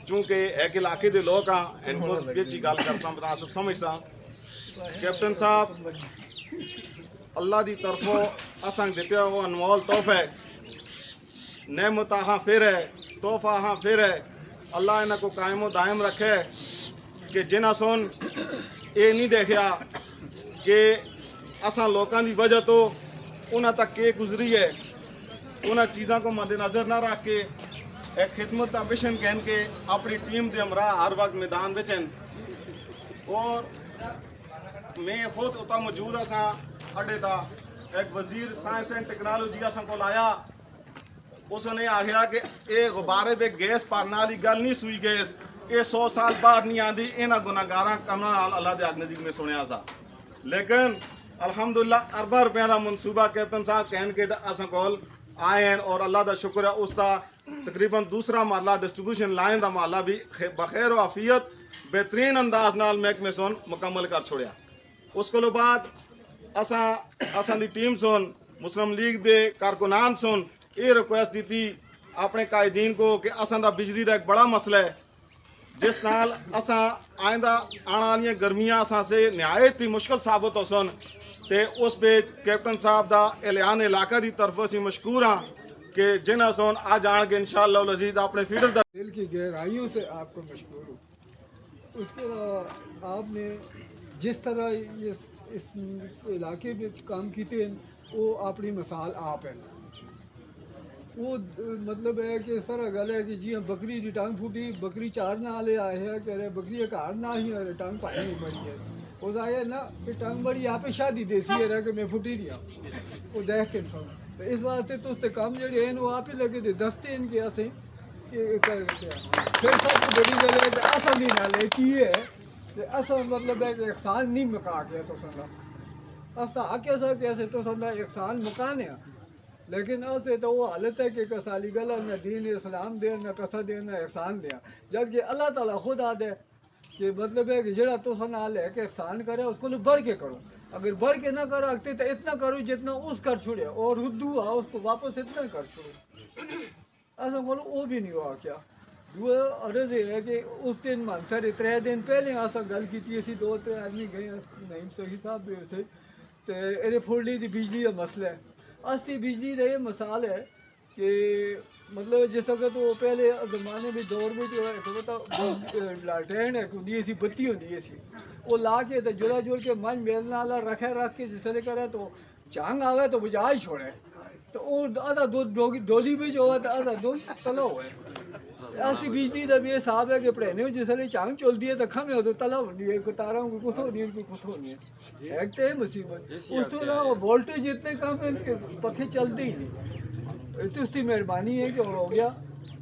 چونکہ ایک علاقے دے لوگ ہاں ان کو بیچی گل کرتا ہوں مناسب سمجھتا کیپٹن صاحب اللہ دی طرفوں اساں دیتے ہو انمول تحفہ ہے نعمت ہاں پھر ہے تحفہ ہاں پھر ہے اللہ انہاں کو قائم و دائم رکھے کہ جنہاں سن یہ نہیں دیکھیا کہ اساں لوکاں دی وجہ تو انہاں تک کے گزری ہے انہاں چیزاں کو مد نظر نہ رکھ کے ایک خدمت کا مشن کہن کے اپنی ٹیم کے ہمراہ ہر وقت میدان بچن اور میں خود اتنا موجود ہاں اڈے تا ایک وزیر سائنس اینڈ ٹیکنالوجی اساں کو لایا اس نے آخیا کہ یہ غبارے پہ گیس پارنے والی گل نہیں سوئی گیس یہ 100 سال بعد نہیں آتی یہاں گناہگاراں کماں اللہ دے حق نزدیک میں سنیا سا لیکن الحمدللہ ارباں روپیہ کا منصوبہ کیپٹن صاحب کہن کے اساں کول آئے ہیں اور اللہ دا شکر ہے اس کا تقریباً دوسرا محلہ ڈسٹریبیوشن لائن دا محلہ بھی بخیر و عافیت بہترین انداز نال محکمے سن مکمل کر چھوڑیا اس کو بعد اساں دی ٹیم سن مسلم لیگ دے کارکنان سن یہ ریکویسٹ دیتی اپنے قائدین کو کہ اساں دا بجلی دا ایک بڑا مسئلہ ہے جس نال اساں آئندہ آنے والی گرمیاں اساں سے نہایت ہی مشکل ثابت ہو سن تے اس بیچ کیپٹن صاحب دا اعلان علاقہ دی طرف سے مشکور ہاں کہ جنہاں سون آ جان کے انشاءاللہ العزیز اپنے فیڈر دا دل کی گہرائیوں سے آپ کو مشکور ہوں اس کے علاوہ آپ نے جس طرح اس علاقے میں کام کیتے ہیں وہ اپنی مثال آپ ہیں وہ مطلب ہے کہ اس طرح گل ہے کہ جی بکری دی ٹانگ پھوٹی بکری چارنے والے آئے ہیں کہہ رہے بکری گھر نہ ہی ٹانگ پانی نہیں مری ہے اس آئے نا کہ ٹانگ بڑی یہاں پہ شادی دیسی ہے رہا کہ میں پھوٹی دیا وہ دیکھ کے انسان تو اس واسطے تو اس سے کام جڑے ہیں وہ آپ ہی لگے دے دستے ان کے اسیں کہ پھر سب سے بڑی گل ہے کہ اصل بھی نالے کی ہے کہ اصل مطلب ہے کہ احسان نہیں مکا گیا تو سنگا اصل حق ایسا کہ ایسے تو سنگا احسان مکان ہے لیکن اسے تو وہ حالت ہے کہ کسالی گلا نہ دین اسلام دے نہ کسا دے نہ احسان دیا جبکہ اللہ تعالیٰ خود آدھے کہ مطلب ہے کہ جڑا تو سنال ہے کہ احسان کرے اس کو بڑھ کے کرو اگر بڑھ کے نہ کرو اگتے تو اتنا کرو جتنا اس کر چھوڑے اور ردو آ اس کو واپس اتنا کر چھوڑو ایسا بولو وہ بھی نہیں ہوا کیا وہ عرض یہ ہے کہ اس دن منصر 3 دن پہلے ایسا گل کی تھی اسی 2-3 آدمی گئے نعیم صحیح صاحب بھی سے تو یہ پھوڑی دی بجلی کا مسئلہ ہے اصلی بجلی کا یہ مثال ہے کہ مطلب جس وقت وہ پہلے زمانے میں دور میں جو لالٹین ہوتی سی بتی ہوتی سی وہ لا کے تو جڑا جڑ کے من میلنا والا رکھ کے جس طرح کرے تو جنگ آوے تو بجا ہی چھوڑے تو وہ آدھا ڈولی بھی جو ہوا تو آدھا دودھ تلا ہوا ہے ایسی بجلی کا بھی یہ حساب ہے کہ پڑھنے جس طرح چانگ چلتی ہے تو کھمے ہو تو تلا ہونی ہے کوئی تارا کوئی کچھ ہونی ہے کوئی کچھ ہونی ہے ایک تو ہے مصیبت اس کو علاوہ وولٹیج اتنے کم ہے کہ پکھے چلتے ہی نہیں تو اس کی مہربانی ہے کہ ہو گیا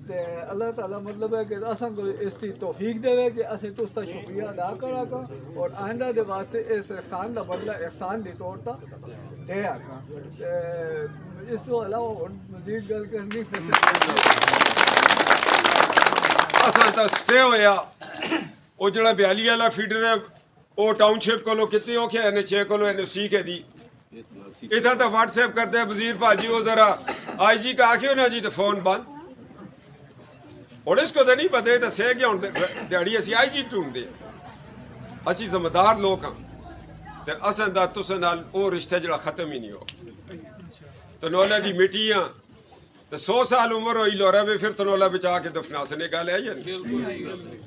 تو اللہ تعالیٰ مطلب ہے کہ اصل کو اس کی توفیق دے کہ اصل تو اس کا شکریہ ادا کرا کر اور آئندہ دے واسطے اس احسان کا بدلہ احسان دی طور پر دے آ اس کو علاوہ مزید گل کرنی اساں تا سٹے ہویا وہ جڑا 42 والا فیڈر ہے وہ ٹاؤن شپ کو کتنے اوکھے ہیں 6 کو سی کے دی اتنا تو واٹس ایپ کرتے ہیں وزیر بھاجی وہ ذرا آئی جی کا آخو نا جی تو فون بند اور اس کو تو نہیں پتا تو سہ گیا ہوں دیہڑی اسی آئی جی ٹونڈتے اسی ذمہ دار لوگ ہاں تو اصل دا تساں نال وہ رشتہ جڑا ختم ہی نہیں ہو تنولے دی مٹی ہاں تو 100 سال عمر ہوئی لورا میں پھر تنولا بچا کے دفنا سنے گل ہے یا نہیں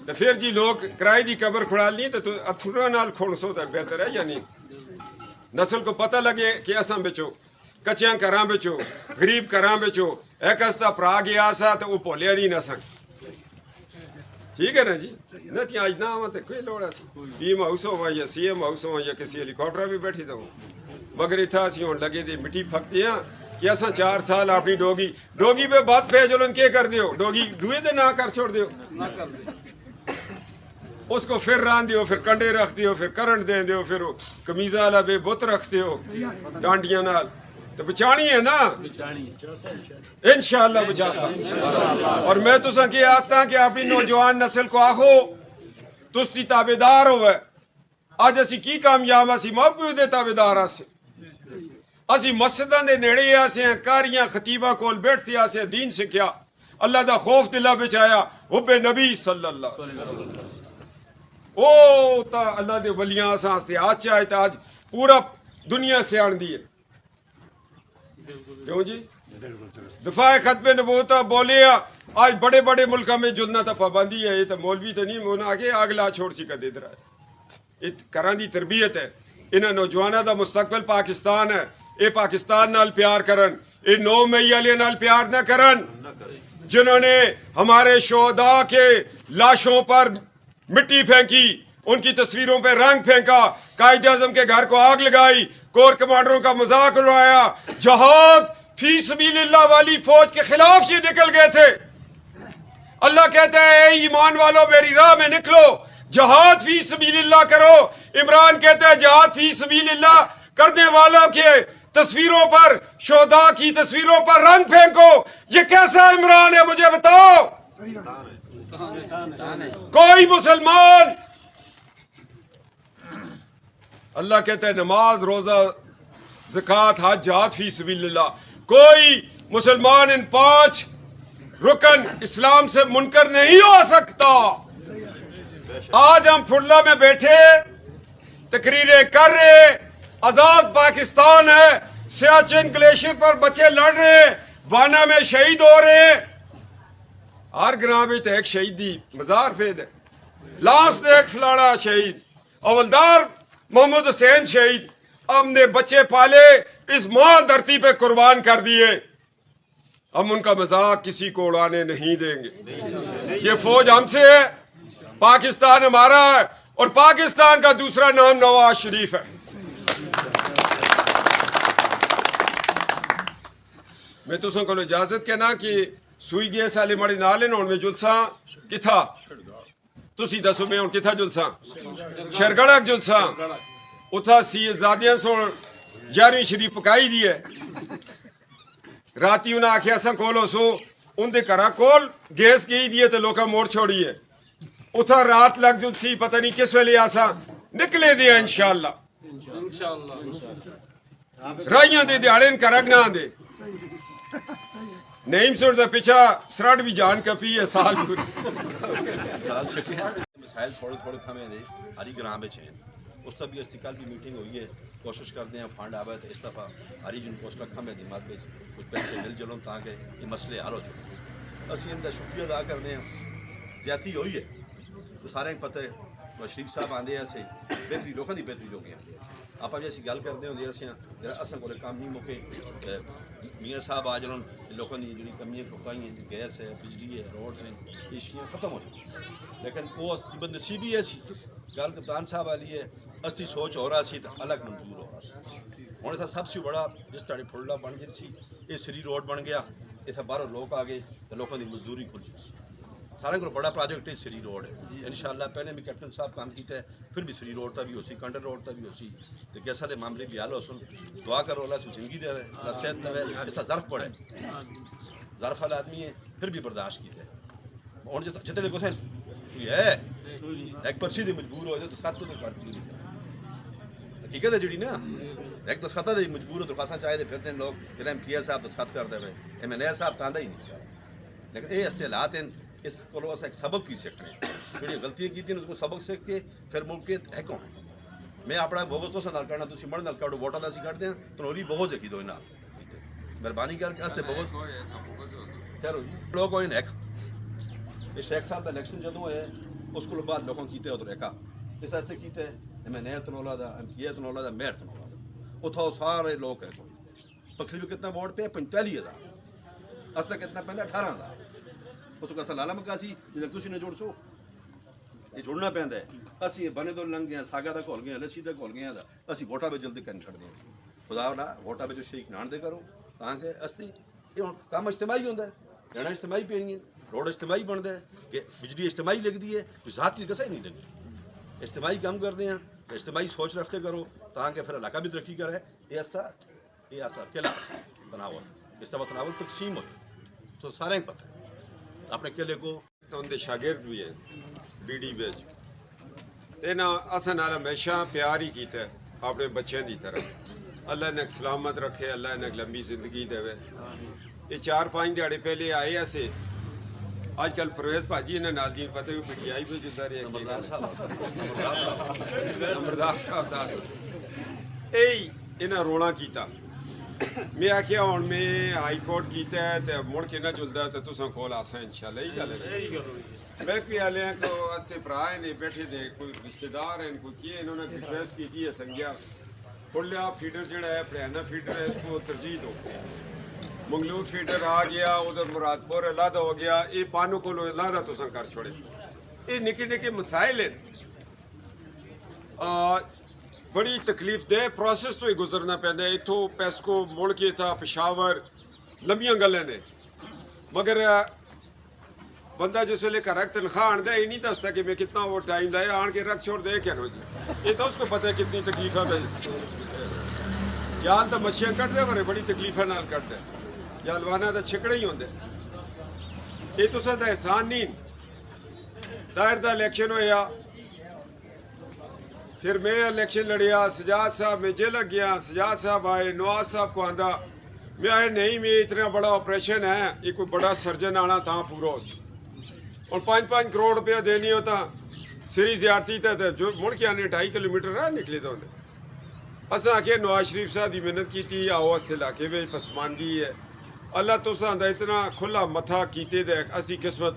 تو پھر جی لوگ کرائے دی قبر کھڑا لی تو اتھرا نال کھوڑ سو تو بہتر ہے یا نہیں نسل کو پتہ لگے کہ اساں بچو کچیاں کراں بچو غریب کراں بچو ایک ہستا پرا گیا سا تو وہ بولیا نہیں نہ سن ٹھیک ہے نا جی نہ تھی آج نہ آواں تو کوئی لوڑ ہے پی ایم ہاؤس ہوا یا سی ایم ہاؤس ہوا یا کسی ہیلی کاپٹر بھی بیٹھی دا مگر اتھا اسی ہون لگے دی مٹی پھکتی ہیں کہ اساں 4 سال اپنی ڈوگی پہ بات پہ جلن کے کر دیو ڈوگی دوئے دے نہ کر چھوڑ دیو اس کو پھر ران دیو پھر کنڈے رکھ دیو پھر کرنٹ دے دیو پھر کمیزہ والا بے بت رکھ دیو ڈانڈیاں نال تو بچانی ہے نا انشاءاللہ بچا سکتا اور میں تو سن کے آتا کہ اپنی نوجوان نسل کو آخو تستی تابدار ہوئے آج اسی کی کامیاب اسی محبوب دے تابدار آسے اسی مسجدان دے نیڑے آسے ہیں کاریاں خطیبہ کول بیٹھتے آسے دین سکھیا اللہ دا خوف دلہ بچ آیا حب نبی صلی اللہ علیہ وسلم او تا اللہ دے ولیاں سانستے آج چاہے تا آج پورا دنیا سے آن دیئے کیوں جی دفاع ختم نبوت بولے آج بڑے بڑے ملکہ میں جلنا تا پابندی ہے یہ تا مولوی تا نہیں مونا آگے آگلا چھوڑ سی کا دے در ہے کران دی تربیت ہے انہاں نوجوانہ دا مستقبل پاکستان ہے اے پاکستان نال پیار کرن اے 9 مئی علیہ نال پیار نہ کرن جنہوں نے ہمارے شہداء کے لاشوں پر مٹی پھینکی ان کی تصویروں پہ رنگ پھینکا قائد اعظم کے گھر کو آگ لگائی کور کمانڈروں کا مذاق اڑایا جہاد فی سبیل اللہ والی فوج کے خلاف یہ نکل گئے تھے اللہ کہتا ہے اے ایمان والو میری راہ میں نکلو جہاد فی سبیل اللہ کرو عمران کہتا ہے جہاد فی سبیل اللہ کرنے والوں کے تصویروں پر شہداء کی تصویروں پر رنگ پھینکو یہ کیسا عمران ہے مجھے بتاؤ کوئی مسلمان اللہ کہتا ہے نماز روزہ زکوٰۃ حج جہاد فی سبیل اللہ کوئی مسلمان ان 5 رکن اسلام سے منکر نہیں ہو سکتا آج ہم پھرلا میں بیٹھے تقریریں کر رہے آزاد پاکستان ہے سیاچن گلیشیر پر بچے لڑ رہے وانا میں شہید ہو رہے ہر گراہ میں تو ایک شہید دی مزار پید ہے لاس نے ایک فلانا شہید اولدار محمد حسین شہید ہم نے بچے پالے اس ماں دھرتی پہ قربان کر دیے ہم ان کا مذاق کسی کو اڑانے نہیں دیں گے یہ فوج ہم سے ہے پاکستان ہمارا ہے اور پاکستان کا دوسرا نام نواز شریف ہے میں تو کو اجازت کہنا کہ سوئی گئے سالے مڑی نالے نون میں جلساں کتھا تسی دسو میں ان کتھا جلساں شرگڑک جلساں اتھا سی زادیاں سو 11ویں شریف پکائی دی ہے راتی انہاں آکھیا ساں کولو سو ان دے کرا کول گیس گئی دیئے تے لوکا موڑ چھوڑی ہے اتھا رات لگ جلسی پتہ نہیں کس ویلے آساں نکلے دیا انشاءاللہ رائیاں دے دیاڑین کرگ نہ دے نہیں سوڑ دا پیچھا سرڑ بھی جان کپی ہے سال پوری مسائل تھوڑے تھمے دے ہری گراں میں چھین اس طرح بھی استقال کی میٹنگ ہوئی ہے کوشش کرتے ہیں فنڈ آوے تو اس دفعہ ہری جن کو رکھا میں دماغ میں کچھ پیسے مل جلوں تاکہ یہ مسئلے حل ہو جائیں اسی اندر شکریہ ادا کرتے ہیں زیادتی ہوئی ہے تو سارے پتہ ہے شریف صاحب آدھے ایسے بہتری لوگوں کی بہتری جو آدھے آپ جیسی گل کرتے ہوں اصل کو کام نہیں موقع میاں صاحب آ جلن لوگوں کی جڑی کمیاں کوکائی ہیں گیس ہے بجلی ہے روڈز ہیں یہ چیزیں ختم ہو جائیں لیکن وہ بد نصیبی ایسی گل کپتان صاحب والی ہے اصلی سوچ ہو رہا سی تو الگ منظور ہو رہا سی ہوں تھا سب سے بڑا جس طرح پھڑلا بن گئی سی یہ سری روڈ بن گیا اتنا باہر لوگ آ گئے تو لوگوں کی مزدوری کھل گئی سارے کو بڑا پروجیکٹ ہے سری روڈ ہے انشاءاللہ پہلے بھی کیپٹن صاحب کام کیتا ہے پھر بھی سری روڈ تا بھی ہو سی کنڈر روڈ تا بھی ہو سی تو گیسا دے معاملے بھی حل ہو سن دعا کرو اللہ سے زندگی دے اللہ صحت دے اس کا ظرف پڑے ظرف والا آدمی ہے پھر بھی برداشت کیتا ہے ہوں جتنے کو کوئی ہے ایک پرچی دی مجبور ہو جائے تو سات تو سے کاٹ دی حقیقت ہے جڑی نا ایک تو خطا دے مجبور ہو تو خاصا چاہے پھرتے ہیں لوگ جہاں ایم پی ایس صاحب تو خط کر دے ایم این اے صاحب تاندہ ہی نہیں لیکن یہ اصطلاحات ہیں اس کو ایک سبق کی سیکھنے جڑی غلطیاں کی تھیں اس کو سبق سیکھ کے پھر ملک کے ہے کون میں اپنا بغض تو نال کرنا تسی مڑ نال کاڑو ووٹاں دا سی کر دیں تنوری بغض کی دو نال مہربانی کر کے استے بغض خیر لوگ ہوئے نیک یہ شیخ صاحب دا الیکشن جدوں ہے اس کو بعد لوگوں کیتے ادھر ایکا اس واسطے کیتے ایم این اے تنولا دا ایم پی اے تنولا دا میئر تنولا دا اتھا سارے لوگ ہے کوئی پکھلی میں کتنا ووٹ پہ 45,000 استا کتنا پیندا 18,000 اس کو لالا مکاسی جب تھی نے جوڑ سو یہ جڑنا پہنتا ہے اسی بنے تو لنگ گئے ساگا تک کھول گئے لسی تک کھول گئے اسی ووٹاں پہ جلدی کرنے چھڑ دیں خدا والا ووٹاں پہ جو شیخ نان دے کرو تاکہ اسی یہ کام اجتماعی ہوتا ہے رہنا اجتماعی پہ روڈ اجتماعی بنتا ہے کہ بجلی اجتماعی لگتی ہے کوئی ذاتی کسا ہی نہیں لگتی اجتماعی کام کرتے ہیں اجتماعی سوچ رکھتے کرو تاکہ پھر علاقہ بھی ترقی کرے یہ ایسا اکیلا تناول اس طرح تناول تقسیم ہوئے تو سارے پتہ ہے اپنے قلعے کو تو ان دے شاگرد بھی ہے بی ڈی بیچ اینا اسن نال ہمیشہ پیار ہی کیتا ہے اپنے بچوں دی طرح اللہ نے سلامت رکھے اللہ نے لمبی زندگی دے یہ 4-5 دیہڑے پہلے آئے ایسے آج کل پرویز بھاجی نے نال دین پتہ پی ٹی آئی پہ جدا رہے نمبردار صاحب نمبردار صاحب دس اے انہیں رونا کیتا میں آخیا ہوں میں ہائی کورٹ کیتا ہے تو مڑ کے نہ جلدا تو تساں کول آسا انشاءاللہ یہی گل ہے بینک بھی والے کو واسطے بھرا نے بیٹھے دے کوئی رشتہ دار ہیں کوئی کی انہوں نے ریکویسٹ کی ہے سنگیا کھلیا فیڈر جڑا ہے پڑیانہ فیڈر ہے اس کو ترجیح دو منگلور فیڈر آ گیا ادھر مراد پور علیحدہ ہو گیا یہ پانو کو علیحدہ تساں کر چھوڑے یہ نکے نکے مسائل ہیں بڑی تکلیف دہ پروسیس تو ہی گزرنا پہنتا ہے اتوں پیسکو مڑ کے تھا پشاور لمبیاں گلیں نے مگر بندہ جس ویلے گھر تنخواہ آندا ہے یہ نہیں دستا کہ میں کتنا وہ ٹائم لایا آن کے رکھ چھوڑ دے کیا نو جی یہ تو اس کو پتہ ہے کتنی تکلیف ہے جال تو مچھیاں کٹ دے پر بڑی تکلیفیں نال کٹ دے جالوانا تو چھکڑے ہی ہوندے یہ تو سا احسان نہیں دائر دا الیکشن ہویا پھر میں الیکشن لڑیا سجاد صاحب میں جیل لگ گیا سجاد صاحب آئے نواز صاحب کو آندا میں آئے نہیں میں اتنا بڑا آپریشن ہے یہ کوئی بڑا سرجن آنا تھا پورا اس اور 5-5 کروڑ روپیہ دینی ہوتا سری زیارتی تھا جو مڑ کے آنے 2.5 کلومیٹر ہے نکلے تو انہیں اساں آکے نواز شریف صاحب دی محنت کی تھی آؤ اس علاقے میں پسماندگی ہے اللہ تو سا اتنا کھلا متھا کیتے دے اسی قسمت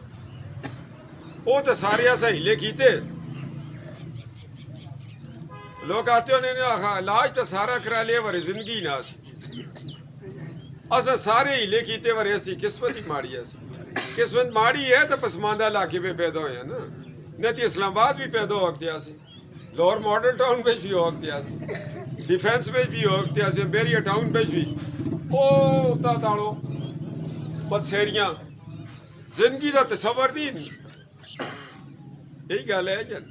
وہ تو سارے اساں ہلے کیتے لوگ آتے ہونے نے علاج تو سارا کرا لیا ورے زندگی نہ سی اساں سارے ہلے کیتے ورے اسی قسمت ہی ماڑی ہے قسمت ماڑی ہے تو پسماندہ علاقے پہ پیدا ہوئے ہیں نا نہیں تو اسلام آباد بھی پیدا ہو وقت سی لاہور ماڈل ٹاؤن پہ بھی ہو وقت سی ڈیفینس پہ بھی ہو وقت سی بیریا ٹاؤن پہ بھی او اتا تاڑو بدسیریاں زندگی دا تصور دی یہی گل ہے جن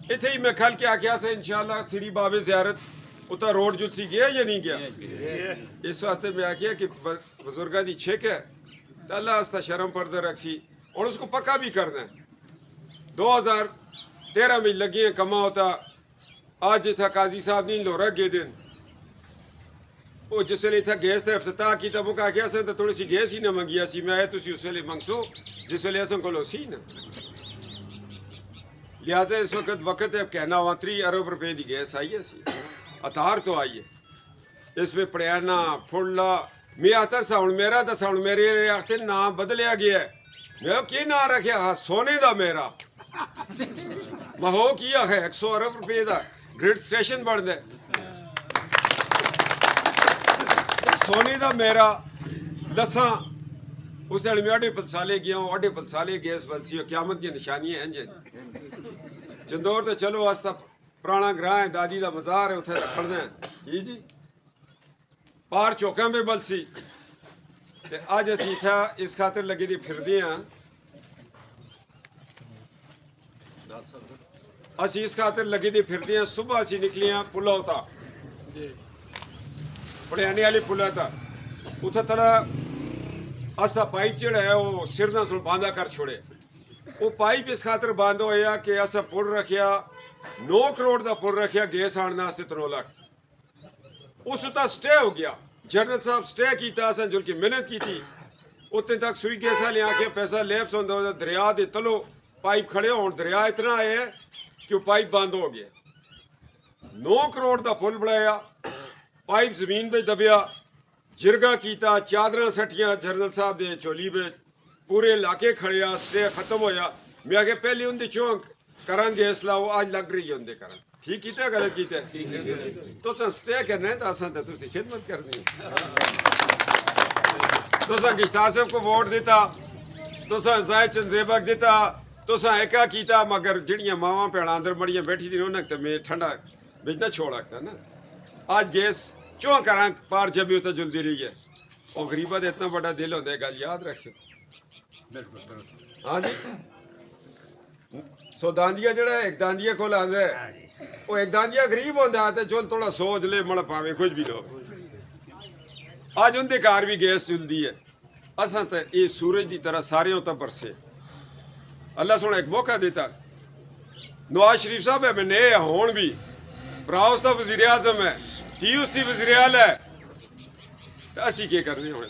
اتنے ہی میں کھل کے آکیا سے انشاءاللہ سری بابے زیارت اتنا روڈ جلسی گیا یا نہیں گیا اس واسطے میں آکیا کہ بزرگاں دی چھک ہے تو اللہ استا شرم پردہ رکھی اور اس کو پکا بھی کرنا ہے 2013 میں لگی ہیں کما ہوتا آج تھا قاضی صاحب نہیں لو رکھ گئے دن وہ جس ویلے تھا گیس تھا افتتاح کی تھا مکا کیا سن تو تھوڑی سی گیس ہی نہ منگیا سی میں آئے تو اس ویلے منگسو جس ویلے ایسا کو لو سی نا لہٰذا اس وقت ہے کہنا 3 ارب روپے دی گیس آئی ہے سی اتار تو آئی ہے اس میں پڑیانا پھڑلا میں آتا ساؤنڈ میرا دا ساؤنڈ میرے آختے نام بدلیا گیا ہے میں کی نام رکھیا ہاں سونے دا میرا میں ہو کیا ہے 100 ارب روپے دا گریڈ سٹیشن بڑھ دے سونے دا میرا لساں اس نے میں آڈے پلسالے گیا ہوں آڈے پلسالے گیس بلسی ہو قیامت کی نشانیاں ہیں جندور تو چلو واسطہ پرانا گراہ ہے دادی دا مزار ہے اتھے پڑھنا ہے جی پار چوکاں میں بلسی آج اسی تھا اس خاطر لگی دی پھر دیاں اسی اس خاطر لگی دی پھر دیاں صبح اسی نکلیاں پلا ہوتا بڑے آنے والی پلا تھا اتھا تلا اسا پائپ جڑا ہے وہ سر نہ سن باندھا کر چھوڑے وہ پائپ اس خاطر باندھا ہویا کہ اسا پل رکھیا 9 کروڑ دا پل رکھیا گیس آننا اسے 3 لاکھ اس تا سٹے ہو گیا جنرل صاحب سٹے کیتا اسا جل کی محنت کی تھی اتنے تک سوئی گیسا لے آکے پیسہ لیپ سن دو دریا دے تلو پائپ کھڑے ہون دریا اتنا آئے ہے کہ وہ پائپ باندھ ہو گیا 9 کروڑ دا پل بڑھایا پائپ زمین پہ دبیا جرگا کیتا چادراں سٹیاں جنرل صاحب دے چولی پہ پورے علاقے کھڑیا سٹے ختم ہویا میں آگے پہلے ان دی چونک کران گیس لاؤ آج لگ رہی ہے ان دے کران ٹھیک کیتے ہے غلط کیتے تو سن سٹے کرنا ہے تو آسان تھا تو سی خدمت کرنی تو سن گشتہ صاحب کو ووٹ دیتا تو سن زائد چنزیبک دیتا تو سن ایکا کیتا مگر جڑیاں ماما پیڑا اندر مڑیاں بیٹھی دی رونک تو میں ٹھنڈا بجنا چھوڑ آکتا نا آج گیس چون کران پار جبی ہوتا جلدی رہی ہے اور غریبہ دے اتنا بڑا دل ہوتا ہے گل یاد رکھو ہاں جی سو داندیا جڑا ہے ایک داندیا کو لاندہ ہے وہ ایک داندیا غریب ہوتا ہے چل تھوڑا سوچ لے مڑا پاوے کچھ بھی لو آج ان دے کار بھی گیس چلدی ہے اساں تے یہ سورج دی طرح سارے ہوتا برسے اللہ سونا ایک موقع دیتا نواز شریف صاحب ہے میں نئے ہون بھی براؤس دا وزیر اعظم ہے تھی اس دی وزیر اعلی ہے اسی کے کرنے ہوئے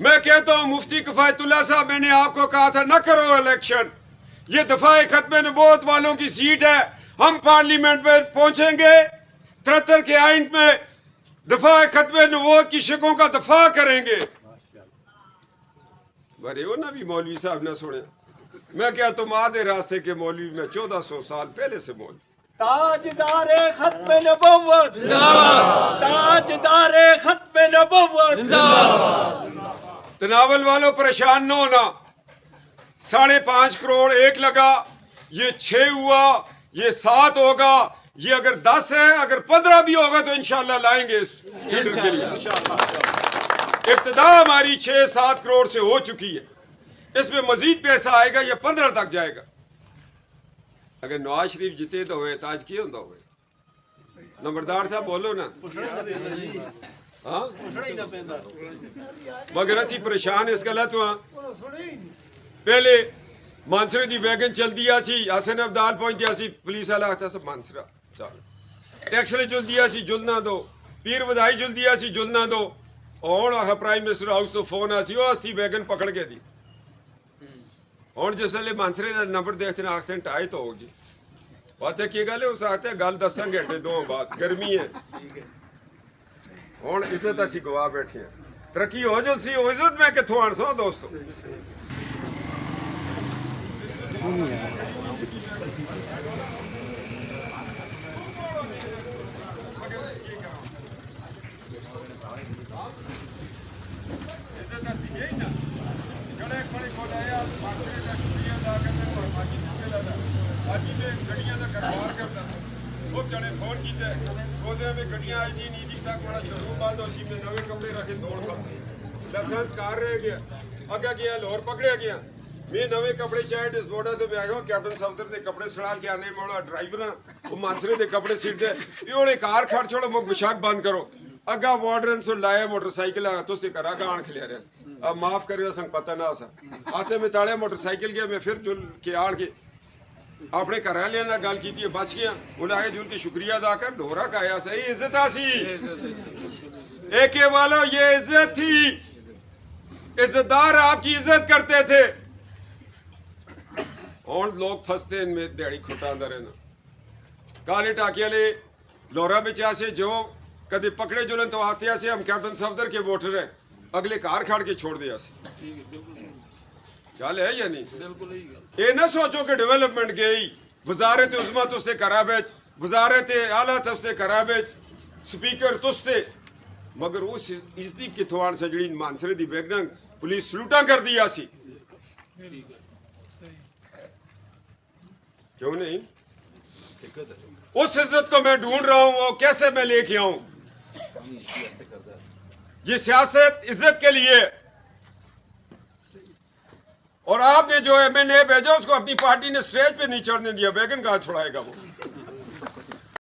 میں کہتا ہوں مفتی کفایت اللہ صاحب، میں نے آپ کو کہا تھا نہ کرو الیکشن، یہ دفاع ختم نبوت والوں کی سیٹ ہے، ہم پارلیمنٹ میں پہنچیں گے 73 کے آئین میں دفاع ختم نبوت کی شکوں کا دفاع کریں گے. برے ہو نا بھی مولوی صاحب نہ سنے، میں کیا تم آدھے راستے کے مولوی میں 1400 سال پہلے سے مولوی. تاجدار ختم نبوت تاجدار ختم نبوت. تناول والوں پریشان نہ ہونا، 5.5 کروڑ ایک لگا، یہ 6 ہوا، یہ 7 ہوگا، یہ اگر 10 ہے، اگر 15 بھی ہوگا تو انشاءاللہ لائیں گے اس فیڈر کے لیے. ابتدا ہماری 6-7 کروڑ سے ہو چکی ہے، اس میں مزید پیسہ آئے گا، یہ 15 تک جائے گا. اگر نواز شریف جیتے تو ہوئے تاج کیے ہوتا ہوئے. نمبردار صاحب بولو نا. ہاں مگر اسی پریشان اس غلط ہوا. پہلے مانسرے دی ویگن چل دیا سی، حسن عبدال پہنچ دیا سی، پولیس والا آتا سب مانسرا چل ٹیکسلے جل دیا سی جلنا دو، پیر ودائی جل دیا سی جلنا دو. اور پرائم منسٹر ہاؤس تو فون آسی وہ ہستی ویگن پکڑ کے دی. اور جس ویلے مانسرے کا نمبر دیکھتے ہیں آختے ہیں ٹائی تو ہو جی بات ہے کی گل ہے، اس آتے ہیں گل 10 گھنٹے 2 بعد گرمی ہے. اور عزت اسی گوا بیٹھے ہیں، ترقی ہو جو سی ہو عزت میں کتوں آن سو دوستو. فون کیتے روزے میں گڈیاں آئی تھی نیدی تک بڑا شروع بند ہو سی میں نوے کپڑے رکھے دوڑ سکتے لائسنس کار رہ گیا اگا گیا لاہور پکڑیا گیا. میں نوے کپڑے چاہے ڈس بورڈا تو میں آیا کیپٹن صفدر دے کپڑے سڑال کے آنے موڑا ڈرائیور وہ مانسرے دے کپڑے سیٹ دے یہ کار کھڑ چھوڑو مک بشاک بند کرو. اگا وارڈرن سو لائے موٹر سائیکل آگا تو اس نے کرا گا آن کھلیا رہے. اب معاف کریو سنگ پتہ نہ سا آتے میں تاڑے موٹر سائیکل گیا میں پھر جل کے آڑ کے اپنے کرا لینا گل کی تھی بچ گیا. انہیں آگے جن کی شکریہ ادا کر ڈھورا کا آیا صحیح عزت آسی ایک والو یہ عزت تھی. عزت دار آپ کی عزت کرتے تھے. اور لوگ پھنستے ان میں دیڑی کھٹا اندر رہنا. کالے ٹاکیا لے لورا بچا سے جو کدے پکڑے جلن تو آتے سے ہم کیپٹن صفدر کے ووٹر ہیں اگلے کار کھاڑ کے چھوڑ دیا سے چال ہے یا نہیں. اے نہ سوچو کہ ڈیولپمنٹ گئی وزارت عظمت اس نے کرا بیچ وزارت اعلیٰ اس نے کرا بیچ سپیکر تستے مگر اس عزتی کتوان سجڑی مانسرے دی ویگننگ پولیس سلوٹا کر دیا سی. کیوں نہیں؟ اس عزت کو میں ڈھونڈ رہا ہوں وہ کیسے میں لے کے آؤں. یہ سیاست عزت کے لیے اور آپ نے جو ایم این اے بھیجا اس کو اپنی پارٹی نے سٹیج پہ نہیں چڑھنے دیا. ویگن کہاں چھڑائے گا وہ.